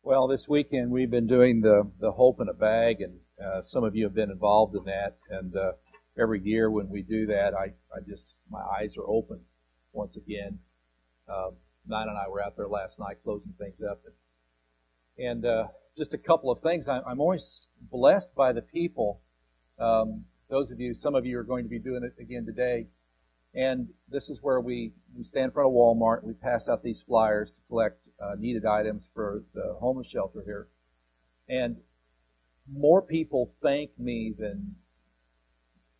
Well, this weekend we've been doing the Hope in a Bag, and some of you have been involved in that. And every year when we do that, my eyes are open once again. Nina and I were out there last night closing things up, and just a couple of things. I'm always blessed by the people. Some of you are going to be doing it again today. And this is where we stand in front of Walmart. We pass out these flyers to collect needed items for the homeless shelter here. And more people thank me than,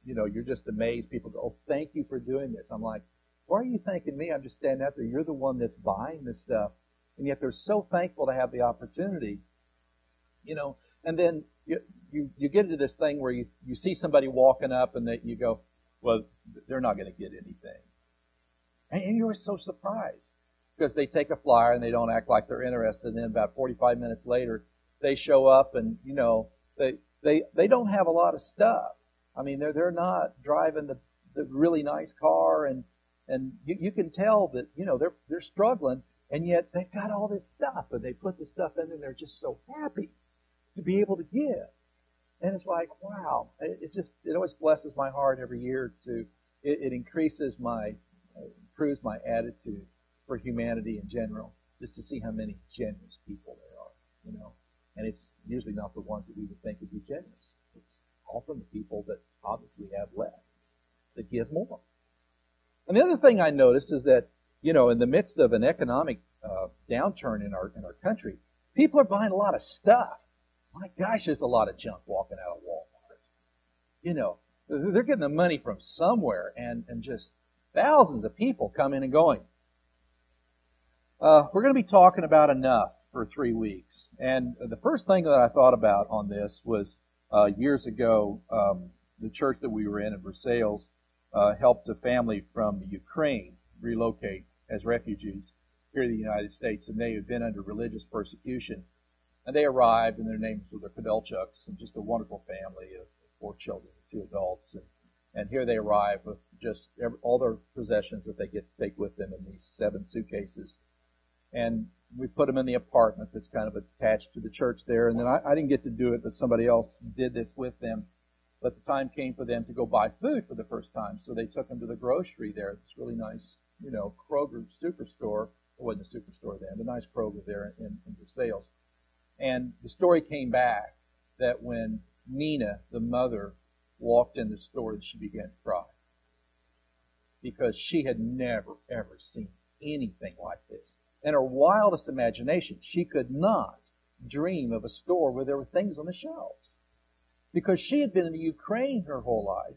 you're just amazed. People go, "Oh, thank you for doing this." I'm like, "Why are you thanking me? I'm just standing out there. You're the one that's buying this stuff." And yet they're so thankful to have the opportunity, And then you get into this thing where you see somebody walking up and that you go, "Well, they're not going to get anything." And you're so surprised because they take a flyer and they don't act like they're interested. And then about 45 minutes later, they show up and, they don't have a lot of stuff. I mean, they're not driving the really nice car, and you can tell that, they're struggling, and yet they've got all this stuff, and they put the stuff in and they're just so happy to be able to give. And it's like, wow, it always blesses my heart every year it improves my attitude for humanity in general, just to see how many generous people there are, And it's usually not the ones that we would think would be generous. It's often the people that obviously have less, that give more. And the other thing I noticed is that, in the midst of an economic downturn in our country, people are buying a lot of stuff. My gosh, there's a lot of junk walking out of Walmart. They're getting the money from somewhere, and just thousands of people coming and going. We're going to be talking about enough for 3 weeks. And the first thing that I thought about on this was years ago, the church that we were in Versailles helped a family from Ukraine relocate as refugees here in the United States, and they had been under religious persecution. And they arrived, and their names were the Kodelchuks, and just a wonderful family of 4 children and 2 adults. And here they arrive with just all their possessions that they get to take with them in these 7 suitcases. And we put them in the apartment that's kind of attached to the church there. And then I didn't get to do it, but somebody else did this with them. But the time came for them to go buy food for the first time. So they took them to the grocery there. This really nice, Kroger superstore. It wasn't a superstore then, but a nice Kroger there in Versailles. And the story came back that when Nina, the mother, walked in the store, she began to cry. Because she had never, ever seen anything like this. In her wildest imagination, she could not dream of a store where there were things on the shelves. Because she had been in the Ukraine her whole life,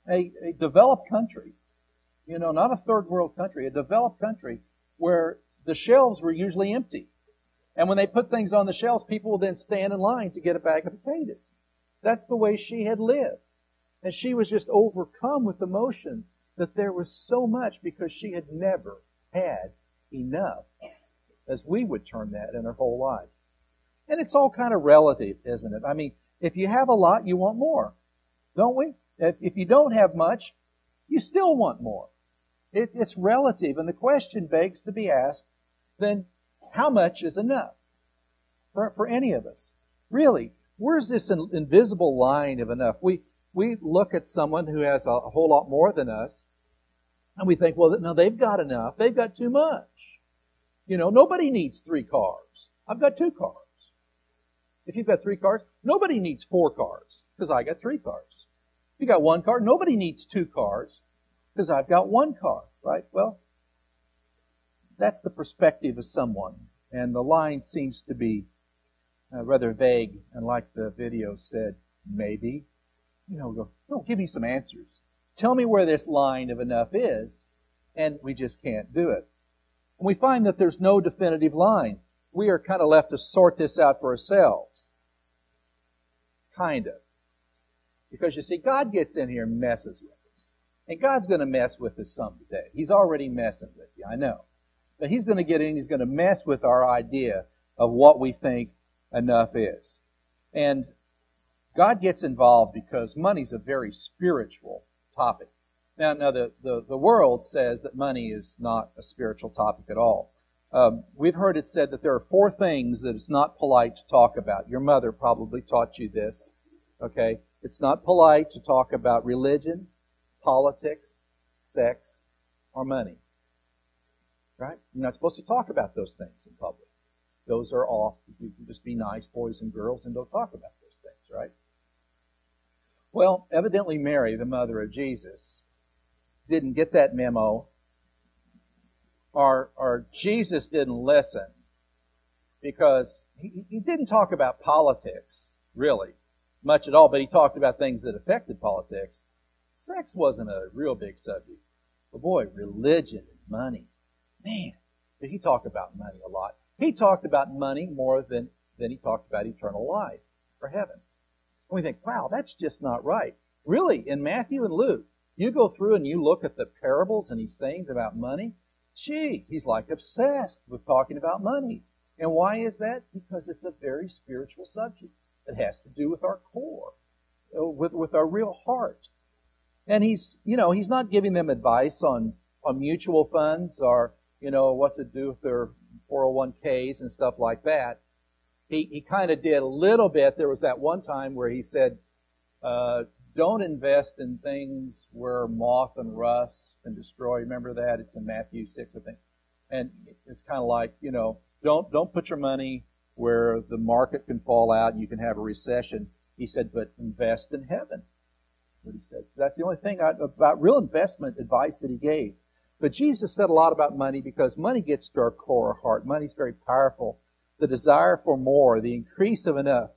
a developed country, not a third world country, a developed country where the shelves were usually empty. And when they put things on the shelves, people would then stand in line to get a bag of potatoes. That's the way she had lived. And she was just overcome with emotion that there was so much because she had never had enough, as we would term that, in her whole life. And it's all kind of relative, isn't it? I mean, if you have a lot, you want more, don't we? If you don't have much, you still want more. It's relative, and the question begs to be asked, then, how much is enough for any of us? Really, where's this invisible line of enough? We look at someone who has a whole lot more than us, and we think, well, no, they've got enough. They've got too much. Nobody needs 3 cars. I've got 2 cars. If you've got 3 cars, nobody needs 4 cars because I got 3 cars. If you got 1 car, nobody needs 2 cars because I've got 1 car, right? Well, that's the perspective of someone, and the line seems to be rather vague, and like the video said, maybe. Go, no, give me some answers. Tell me where this line of enough is, and we just can't do it. And we find that there's no definitive line. We are kind of left to sort this out for ourselves. Kind of. Because you see, God gets in here and messes with us. And God's going to mess with us some today. He's already messing with you, I know. But He's going to get in, He's going to mess with our idea of what we think enough is. And God gets involved because money's a very spiritual topic. Now the world says that money is not a spiritual topic at all. We've heard it said that there are 4 things that it's not polite to talk about. Your mother probably taught you this. Okay? It's not polite to talk about religion, politics, sex, or money. Right? You're not supposed to talk about those things in public. Those are off. You can just be nice boys and girls and don't talk about those things, right? Well, evidently Mary, the mother of Jesus, didn't get that memo, or Jesus didn't listen, because he didn't talk about politics, really, much at all, but he talked about things that affected politics. Sex wasn't a real big subject. But boy, religion and money. Man, did he talk about money a lot. He talked about money more than he talked about eternal life or heaven. And we think, wow, that's just not right. Really, in Matthew and Luke, you go through and you look at the parables and he's saying about money, gee, he's like obsessed with talking about money. And why is that? Because it's a very spiritual subject. It has to do with our core, with our real heart. And he's not giving them advice on mutual funds or, what to do with their 401ks and stuff like that. He kind of did a little bit. There was that one time where he said, don't invest in things where moth and rust can destroy. Remember that? It's in Matthew 6, I think. And it's kind of like, don't put your money where the market can fall out and you can have a recession. He said, but invest in heaven. That's what he said. So that's the only thing about real investment advice that he gave. But Jesus said a lot about money because money gets to our core heart. Money's very powerful. The desire for more, the increase of enough,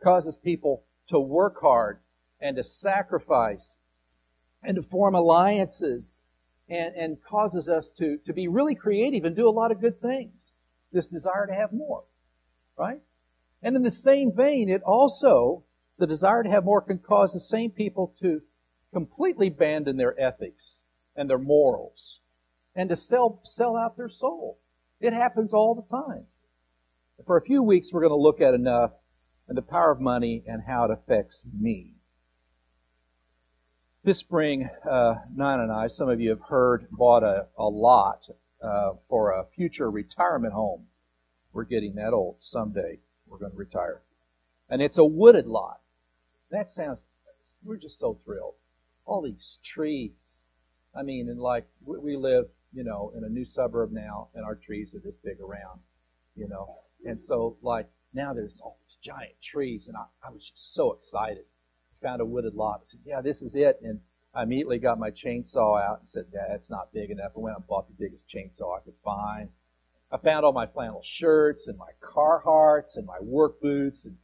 causes people to work hard and to sacrifice and to form alliances and causes us to be really creative and do a lot of good things. This desire to have more, right? And in the same vein, the desire to have more can cause the same people to completely abandon their ethics and their morals and to sell out their soul. It happens all the time. For a few weeks, we're going to look at enough and the power of money and how it affects me. This spring, Nina and I, some of you have heard, bought a lot for a future retirement home. We're getting that old. Someday we're going to retire. And it's a wooded lot. We're just so thrilled. All these trees. I mean, we live, in a new suburb now, and our trees are this big around, And so, now there's all these giant trees, and I was just so excited. Found a wooded lot. I said, yeah, this is it. And I immediately got my chainsaw out and said, that's not big enough. I went and bought the biggest chainsaw I could find. I found all my flannel shirts and my Carhartts and my work boots and,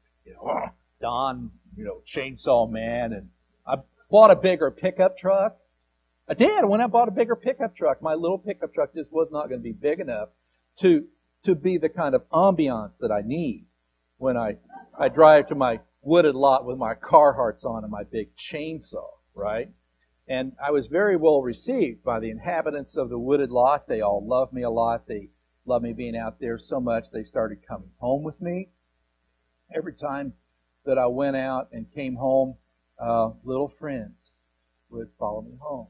Don, chainsaw man. And I bought a bigger pickup truck. I did. I went out and bought a bigger pickup truck. My little pickup truck just was not going to be big enough to be the kind of ambiance that I need when I drive to my wooded lot with my Carhartts on and my big chainsaw, right? And I was very well received by the inhabitants of the wooded lot. They all loved me a lot. They loved me being out there so much they started coming home with me. Every time that I went out and came home, little friends would follow me home.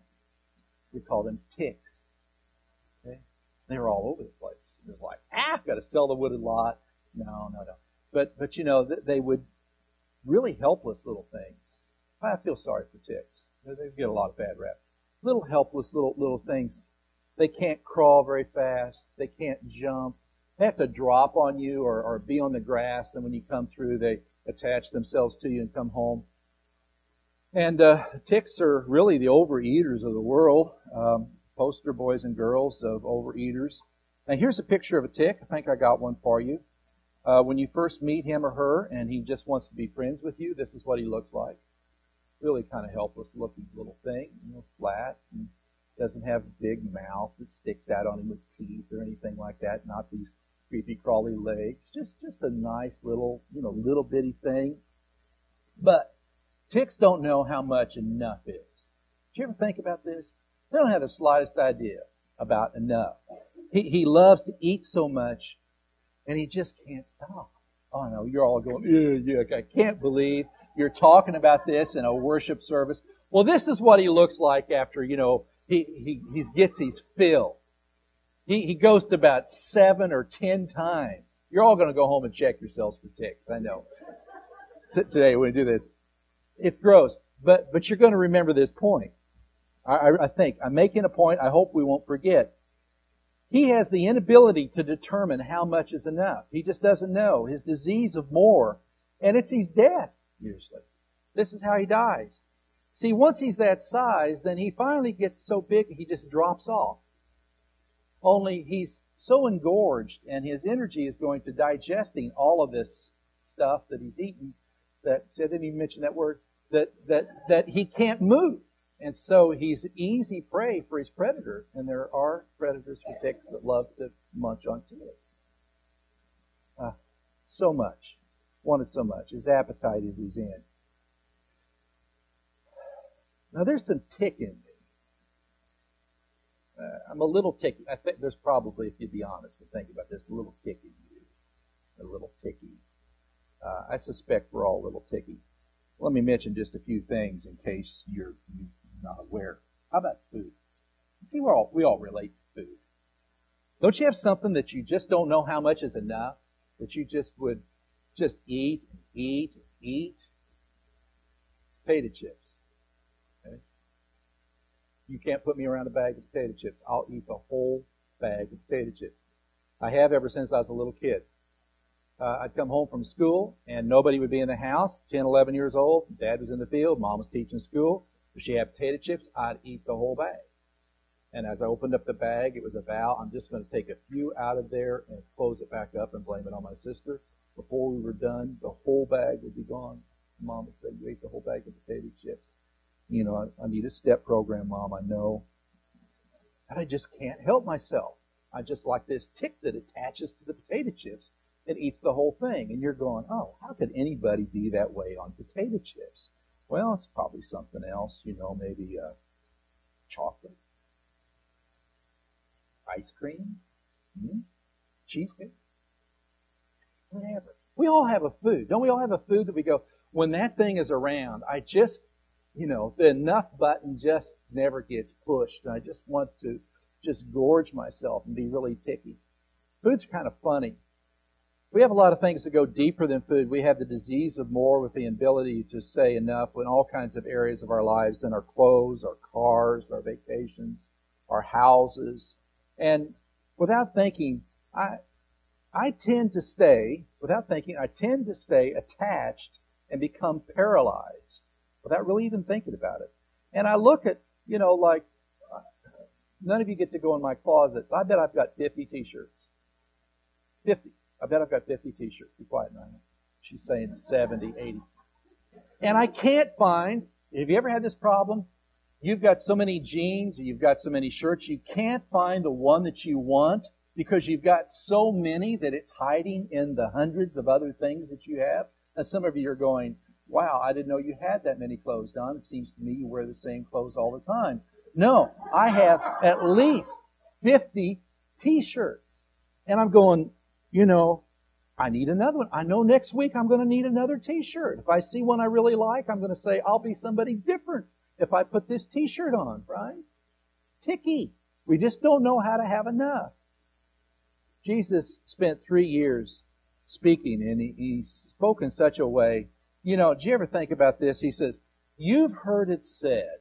We call them ticks. Okay? They were all over the place. It was like, I've got to sell the wooded lot. No. But they would really helpless little things. I feel sorry for ticks. They get a lot of bad rap. Little helpless little things. They can't crawl very fast. They can't jump. They have to drop on you or be on the grass. And when you come through, they attach themselves to you and come home. And ticks are really the overeaters of the world. Poster boys and girls of overeaters. Now here's a picture of a tick. I think I got one for you. When you first meet him or her and he just wants to be friends with you, this is what he looks like. Really kind of helpless looking little thing, flat, and doesn't have a big mouth that sticks out on him with teeth or anything like that. Not these creepy crawly legs. Just a nice little bitty thing. But ticks don't know how much enough is. Did you ever think about this? They don't have the slightest idea about enough. He loves to eat so much, and he just can't stop. Oh no, you're all going, yeah, I can't believe you're talking about this in a worship service. Well, this is what he looks like after, he gets his fill. He goes to about 7 or 10 times. You're all going to go home and check yourselves for ticks. I know. Today when we do this, it's gross, but you're going to remember this point. I think I'm making a point. I hope we won't forget. He has the inability to determine how much is enough. He just doesn't know. His disease of more, and it's his death usually. This is how he dies. See, once he's that size, then he finally gets so big he just drops off. Only he's so engorged, and his energy is going to digesting all of this stuff that he's eaten. That I didn't even mention that word. That he can't move, and so he's easy prey for his predator. And there are predators for ticks that love to munch on ticks. So much, wanted so much. His appetite is his end. Now there's some tick in me. I'm a little ticky. I think there's probably, if you'd be honest and think about this, a little ticky. A little ticky. I suspect we're all a little ticky. Let me mention just a few things in case you're not aware. How about food? See, we all relate to food. Don't you have something that you just don't know how much is enough? That you just would just eat and eat and eat? Potato chips. Okay? You can't put me around a bag of potato chips. I'll eat the whole bag of potato chips. I have ever since I was a little kid. I'd come home from school, and nobody would be in the house, 10, 11 years old. Dad was in the field. Mom was teaching school. If she had potato chips, I'd eat the whole bag. And as I opened up the bag, it was a vow. I'm just going to take a few out of there and close it back up and blame it on my sister. Before we were done, the whole bag would be gone. Mom would say, you ate the whole bag of potato chips. You know, I need a step program, Mom, I know. And I just can't help myself. I just like this tick that attaches to the potato chips. It eats the whole thing. And you're going, oh, how could anybody be that way on potato chips? Well, it's probably something else, maybe chocolate, ice cream, cheesecake, whatever. We all have a food. Don't we all have a food that we go, when that thing is around, I just, the enough button just never gets pushed. And I just want to just gorge myself and be really ticky. Food's kind of funny. We have a lot of things that go deeper than food. We have the disease of more with the ability to say enough in all kinds of areas of our lives, in our clothes, our cars, our vacations, our houses. And without thinking, I tend to stay attached and become paralyzed without really even thinking about it. And I look at, like, none of you get to go in my closet. I bet I've got 50 t-shirts. 50. I bet I've got 50 t-shirts. Be quiet now. She's saying 70, 80. And I can't find, have you ever had this problem? You've got so many jeans, or you've got so many shirts, you can't find the one that you want because you've got so many that it's hiding in the hundreds of other things that you have. And some of you are going, wow, I didn't know you had that many clothes, Don. It seems to me you wear the same clothes all the time. No, I have at least 50 t-shirts. And I'm going, I need another one. I know next week I'm going to need another t-shirt. If I see one I really like, I'm going to say, I'll be somebody different if I put this t-shirt on, right? Ticky. We just don't know how to have enough. Jesus spent 3 years speaking, and he spoke in such a way. Do you ever think about this? He says, you've heard it said,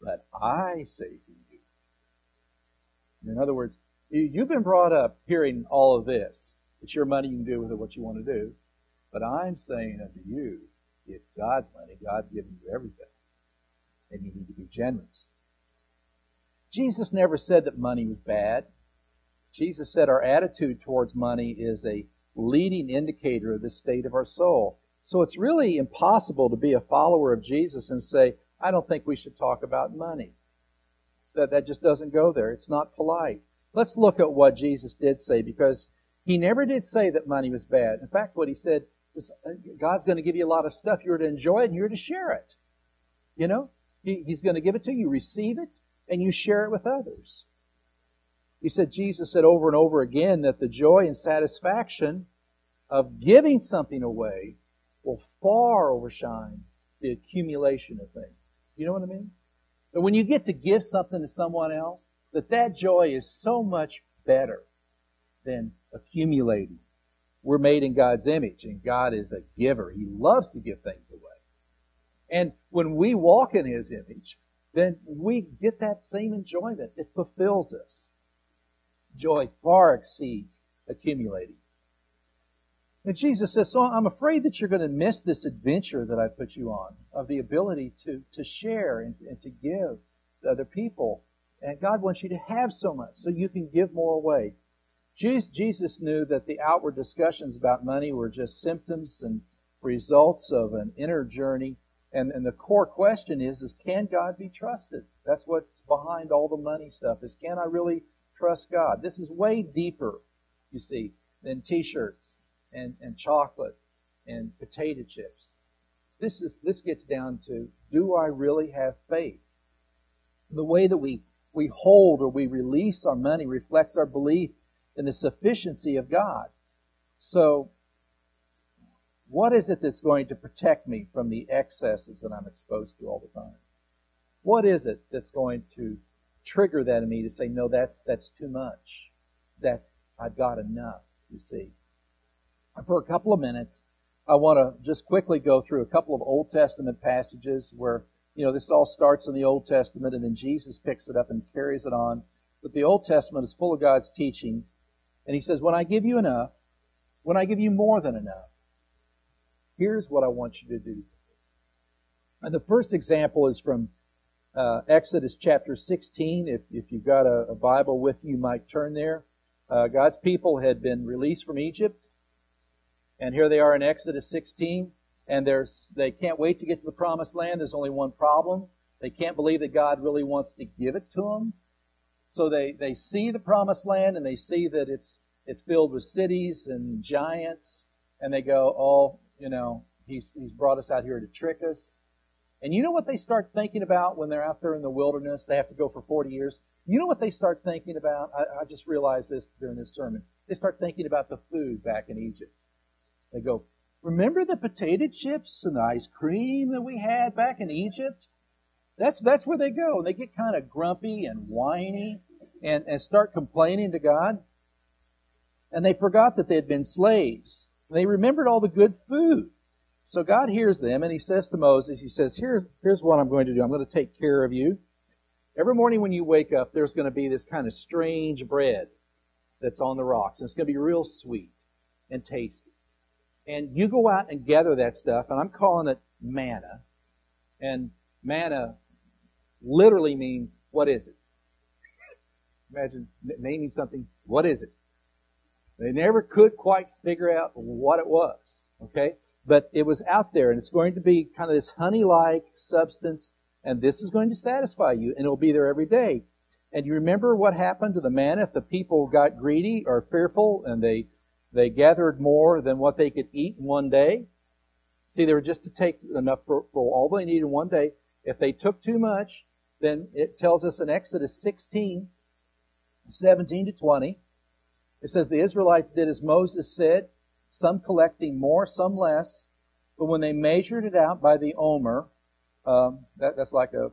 but I say to you. In other words, you've been brought up hearing all of this. It's your money, you can do with it what you want to do. But I'm saying unto you, it's God's money. God's given you everything. And you need to be generous. Jesus never said that money was bad. Jesus said our attitude towards money is a leading indicator of the state of our soul. So it's really impossible to be a follower of Jesus and say, I don't think we should talk about money. That just doesn't go there. It's not polite. Let's look at what Jesus did say, because he never did say that money was bad. In fact, what he said is God's going to give you a lot of stuff. You're to enjoy it and you're to share it. He's going to give it to you. You receive it and you share it with others. Jesus said over and over again that the joy and satisfaction of giving something away will far overshine the accumulation of things. You know what I mean? But when you get to give something to someone else, that joy is so much better than accumulating. We're made in God's image, and God is a giver. He loves to give things away. And when we walk in His image, then we get that same enjoyment. It fulfills us. Joy far exceeds accumulating. And Jesus says, so I'm afraid that you're going to miss this adventure that I put you on, of the ability to share and to give to other people. And God wants you to have so much so you can give more away. Jesus knew that the outward discussions about money were just symptoms and results of an inner journey. And the core question is can God be trusted? That's what's behind all the money stuff, is can I really trust God? This is way deeper, you see, than t-shirts and chocolate and potato chips. This gets down to, do I really have faith? The way that we hold or we release our money reflects our belief in the sufficiency of God. So, what is it that's going to protect me from the excesses that I'm exposed to all the time? What is it that's going to trigger that in me to say, no, that's too much. I've got enough, you see. And for a couple of minutes, I want to just quickly go through a couple of Old Testament passages where, this all starts in the Old Testament and then Jesus picks it up and carries it on. But the Old Testament is full of God's teaching. And He says, when I give you enough, when I give you more than enough, here's what I want you to do. And the first example is from Exodus chapter 16. If you've got a Bible with you, you might turn there. God's people had been released from Egypt. And here they are in Exodus 16. And they can't wait to get to the promised land. There's only one problem. They can't believe that God really wants to give it to them. So they see the promised land and they see that it's filled with cities and giants. And they go, He's brought us out here to trick us. And you know what they start thinking about when they're out there in the wilderness? They have to go for 40 years. You know what they start thinking about? I just realized this during this sermon. They start thinking about the food back in Egypt. They go, remember the potato chips and the ice cream that we had back in Egypt? That's where they go. And they get kind of grumpy and whiny and start complaining to God. And they forgot that they had been slaves. They remembered all the good food. So God hears them and He says to Moses, He says, here's what I'm going to do. I'm going to take care of you. Every morning when you wake up, there's going to be this kind of strange bread that's on the rocks. And it's going to be real sweet and tasty. And you go out and gather that stuff, and I'm calling it manna. And manna literally means, what is it? Imagine naming something, what is it? They never could quite figure out what it was, okay? But it was out there, and it's going to be kind of this honey-like substance, and this is going to satisfy you, and it'll be there every day. And you remember what happened to the manna if the people got greedy or fearful, and they gathered more than what they could eat in one day? See, they were just to take enough for all they needed in one day. If they took too much, then it tells us in Exodus 16, 17 to 20, it says, the Israelites did as Moses said, some collecting more, some less. But when they measured it out by the omer, that's like a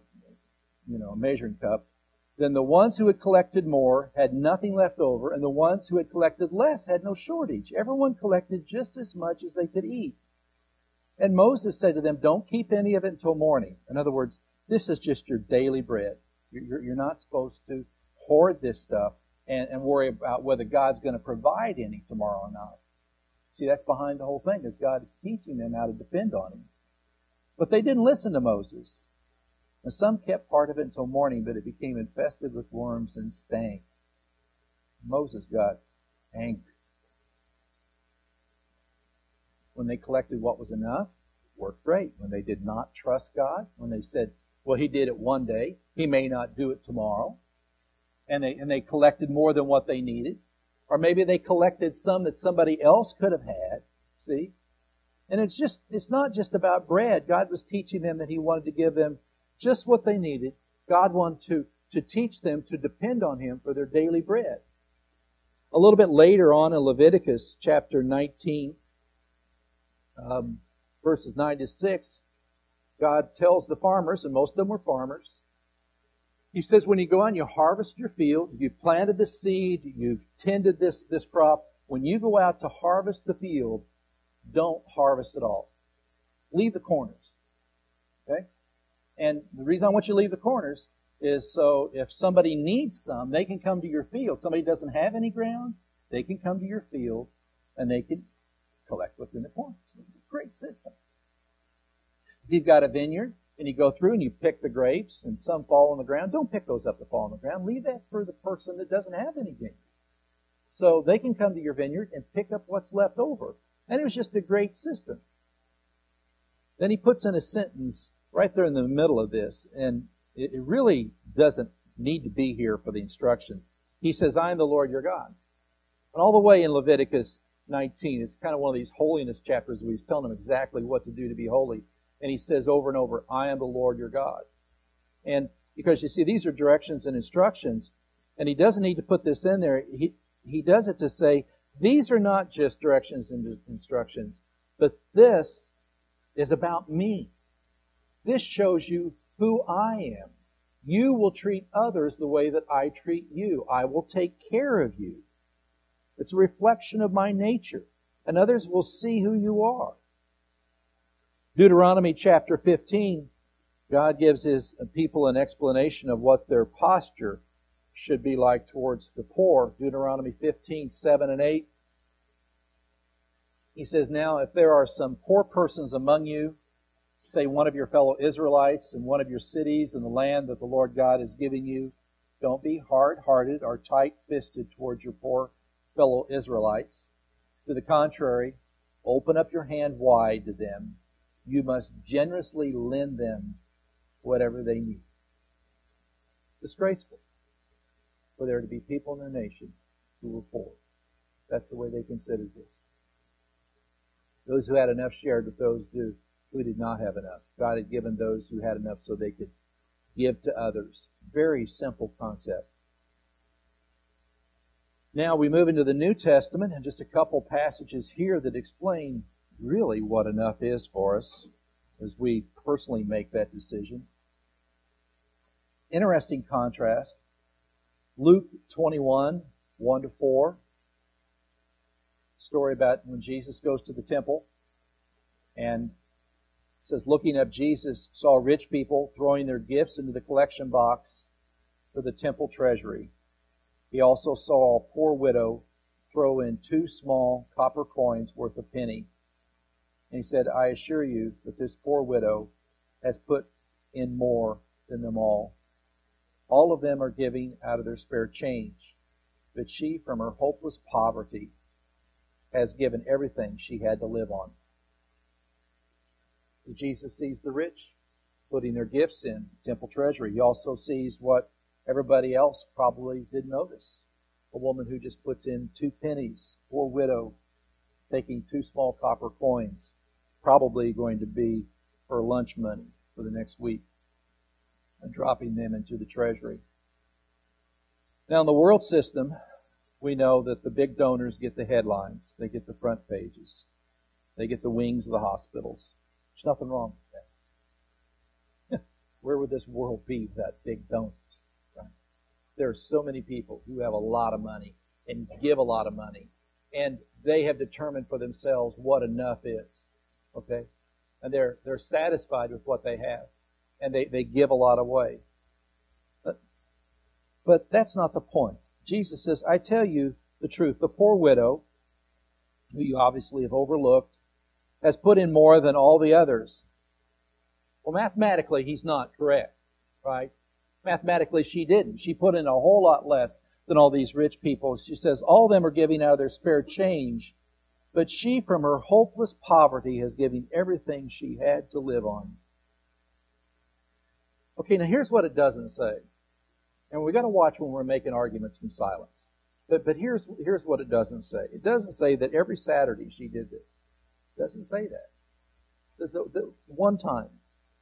measuring cup, then the ones who had collected more had nothing left over, and the ones who had collected less had no shortage. Everyone collected just as much as they could eat. And Moses said to them, don't keep any of it until morning. In other words, this is just your daily bread. You're not supposed to hoard this stuff and worry about whether God's going to provide any tomorrow or not. See, that's behind the whole thing, is God is teaching them how to depend on Him. But they didn't listen to Moses. And some kept part of it until morning, but it became infested with worms and stank. Moses got angry. When they collected what was enough, it worked great. When they did not trust God, when they said, well, He did it one day, He may not do it tomorrow, and they collected more than what they needed, or maybe they collected some that somebody else could have had, see? And it's not just about bread. God was teaching them that He wanted to give them just what they needed. God wanted to teach them to depend on Him for their daily bread. A little bit later on in Leviticus chapter 19, verses 9 to 6, God tells the farmers, and most of them were farmers, He says, when you go out and you harvest your field, you planted the seed, you've tended this crop, when you go out to harvest the field, don't harvest it all. Leave the corners. Okay? And the reason I want you to leave the corners is so if somebody needs some, they can come to your field. Somebody doesn't have any ground, they can come to your field and they can collect what's in the corners. It's a great system. If you've got a vineyard and you go through and you pick the grapes and some fall on the ground, don't pick those up that fall on the ground. Leave that for the person that doesn't have any vineyard. So they can come to your vineyard and pick up what's left over. And it was just a great system. Then he puts in a sentence right there in the middle of this, and it really doesn't need to be here for the instructions. He says, I am the Lord your God. And all the way in Leviticus 19, it's kind of one of these holiness chapters where he's telling them exactly what to do to be holy. And he says over and over, I am the Lord your God. And because you see, these are directions and instructions, and he doesn't need to put this in there. He does it to say, these are not just directions and instructions, but this is about me. This shows you who I am. You will treat others the way that I treat you. I will take care of you. It's a reflection of my nature, and others will see who you are. Deuteronomy chapter 15, God gives His people an explanation of what their posture should be like towards the poor. Deuteronomy 15, 7 and 8. He says, now if there are some poor persons among you, say one of your fellow Israelites in one of your cities in the land that the Lord God is giving you, don't be hard-hearted or tight-fisted towards your poor fellow Israelites. To the contrary, open up your hand wide to them. You must generously lend them whatever they need. Disgraceful for there to be people in their nation who were poor. That's the way they considered this. Those who had enough shared with those who did not have enough. God had given those who had enough so they could give to others. Very simple concept. Now we move into the New Testament and just a couple passages here that explain really what enough is for us as we personally make that decision. Interesting contrast. Luke 21, 1 to 4. Story about when Jesus goes to the temple and it says, looking up, Jesus saw rich people throwing their gifts into the collection box for the temple treasury. He also saw a poor widow throw in 2 small copper coins worth a penny. And he said, I assure you that this poor widow has put in more than them all. All of them are giving out of their spare change, but she, from her hopeless poverty, has given everything she had to live on. So Jesus sees the rich putting their gifts in temple treasury. He also sees what everybody else probably didn't notice. A woman who just puts in 2 pennies, poor widow, taking 2 small copper coins, probably going to be her lunch money for the next week, and dropping them into the treasury. Now in the world system, we know that the big donors get the headlines. They get the front pages. They get the wings of the hospitals. There's nothing wrong with that. Where would this world be without big donors? Right? There are so many people who have a lot of money and give a lot of money. And they have determined for themselves what enough is. Okay? And they're satisfied with what they have. And they give a lot away. But that's not the point. Jesus says, I tell you the truth. The poor widow, who you obviously have overlooked, has put in more than all the others. Well, mathematically, he's not correct, right? Mathematically, she didn't. She put in a whole lot less than all these rich people. She says, all of them are giving out of their spare change, but she, from her hopeless poverty, has given everything she had to live on. Okay, now here's what it doesn't say. And we've got to watch when we're making arguments from silence. But here's what it doesn't say. It doesn't say that every Saturday she did this. It doesn't say that. It says the one time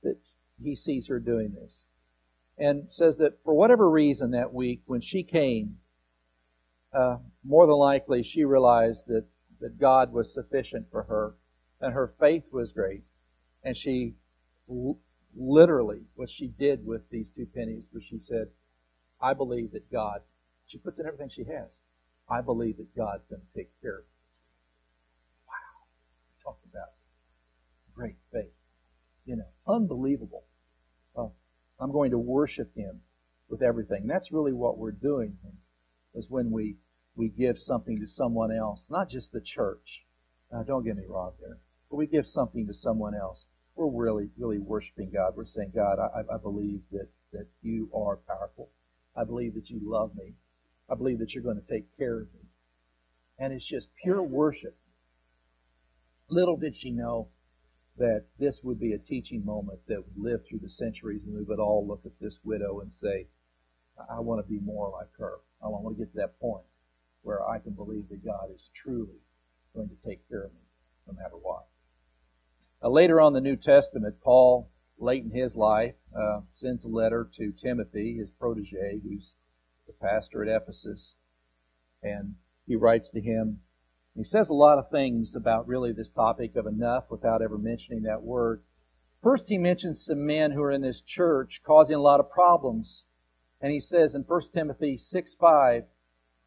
that he sees her doing this. And says that for whatever reason that week when she came, more than likely she realized that God was sufficient for her and her faith was great. And she literally what she did with these 2 pennies was she said, I believe that God, she puts in everything she has, I believe that God's going to take care of it. Wow. Talk about great faith. Unbelievable. I'm going to worship Him with everything. And that's really what we're doing is when we give something to someone else, not just the church. Don't get me wrong there. But we give something to someone else. We're really, really worshiping God. We're saying, God, I believe that you are powerful. I believe that you love me. I believe that you're going to take care of me. And it's just pure worship. Little did she know that this would be a teaching moment that would live through the centuries, and we would all look at this widow and say, I want to be more like her. I want to get to that point where I can believe that God is truly going to take care of me no matter what. Now, later on in the New Testament, Paul, late in his life, sends a letter to Timothy, his protege, who's the pastor at Ephesus, and he writes to him. He says a lot of things about really this topic of enough without ever mentioning that word. First, he mentions some men who are in this church causing a lot of problems. And he says in 1 Timothy 6:5,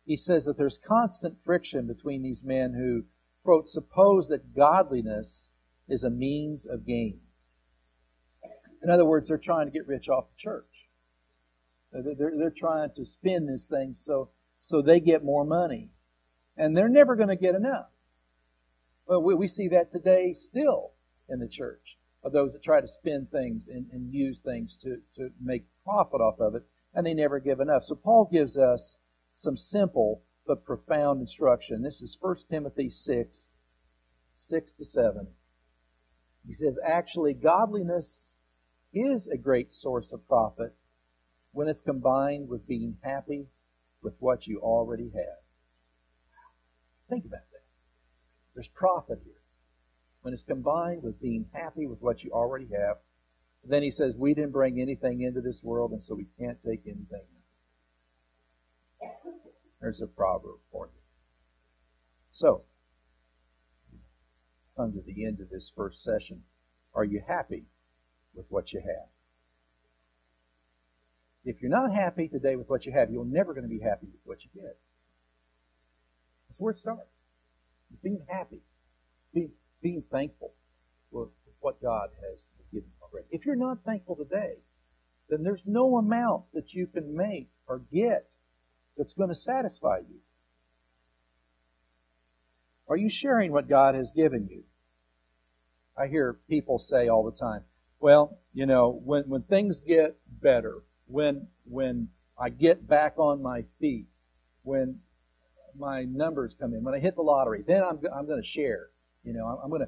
he says that there's constant friction between these men who, quote, suppose that godliness is a means of gain. In other words, they're trying to get rich off the church. They're trying to spin this thing so they get more money. And they're never going to get enough. Well, we see that today still in the church, of those that try to spin things and use things to make profit off of it, and they never give enough. So Paul gives us some simple but profound instruction. This is 1 Timothy 6:6-7. He says, actually, godliness is a great source of profit when it's combined with being happy with what you already have. Think about that. There's profit here when it's combined with being happy with what you already have. Then he says, we didn't bring anything into this world, and so we can't take anything out. There's a proverb for you. So, come to the end of this first session. Are you happy with what you have? If you're not happy today with what you have, you're never going to be happy with what you get. That's where it starts. Being happy. Being thankful for what God has given you already. If you're not thankful today, then there's no amount that you can make or get that's going to satisfy you. Are you sharing what God has given you? I hear people say all the time, well, when things get better, when I get back on my feet, when my numbers come in, when I hit the lottery, then I'm going to share. I'm going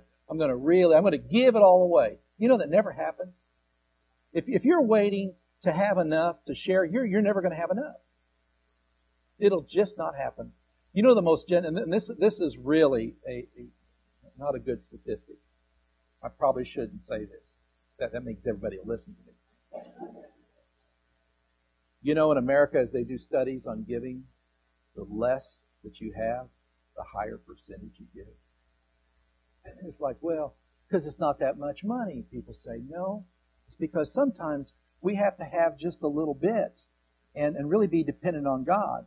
to give it all away. That never happens. If you're waiting to have enough to share, you're never going to have enough. It'll just not happen. The most and this is really not a good statistic. I probably shouldn't say this. That makes everybody listen to me. In America, as they do studies on giving, the less that you have, the higher percentage you give. And it's like, well, because it's not that much money. People say, no, it's because sometimes we have to have just a little bit and really be dependent on God.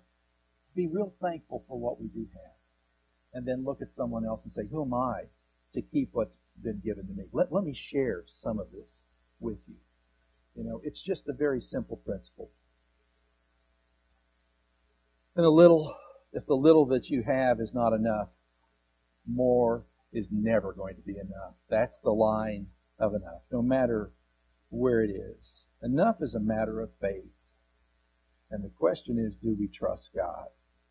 Be real thankful for what we do have. And then look at someone else and say, who am I to keep what's been given to me? Let me share some of this with you. It's just a very simple principle. And if the little that you have is not enough, more is never going to be enough. That's the line of enough, no matter where it is. Enough is a matter of faith. And the question is, do we trust God?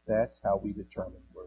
That's how we determine where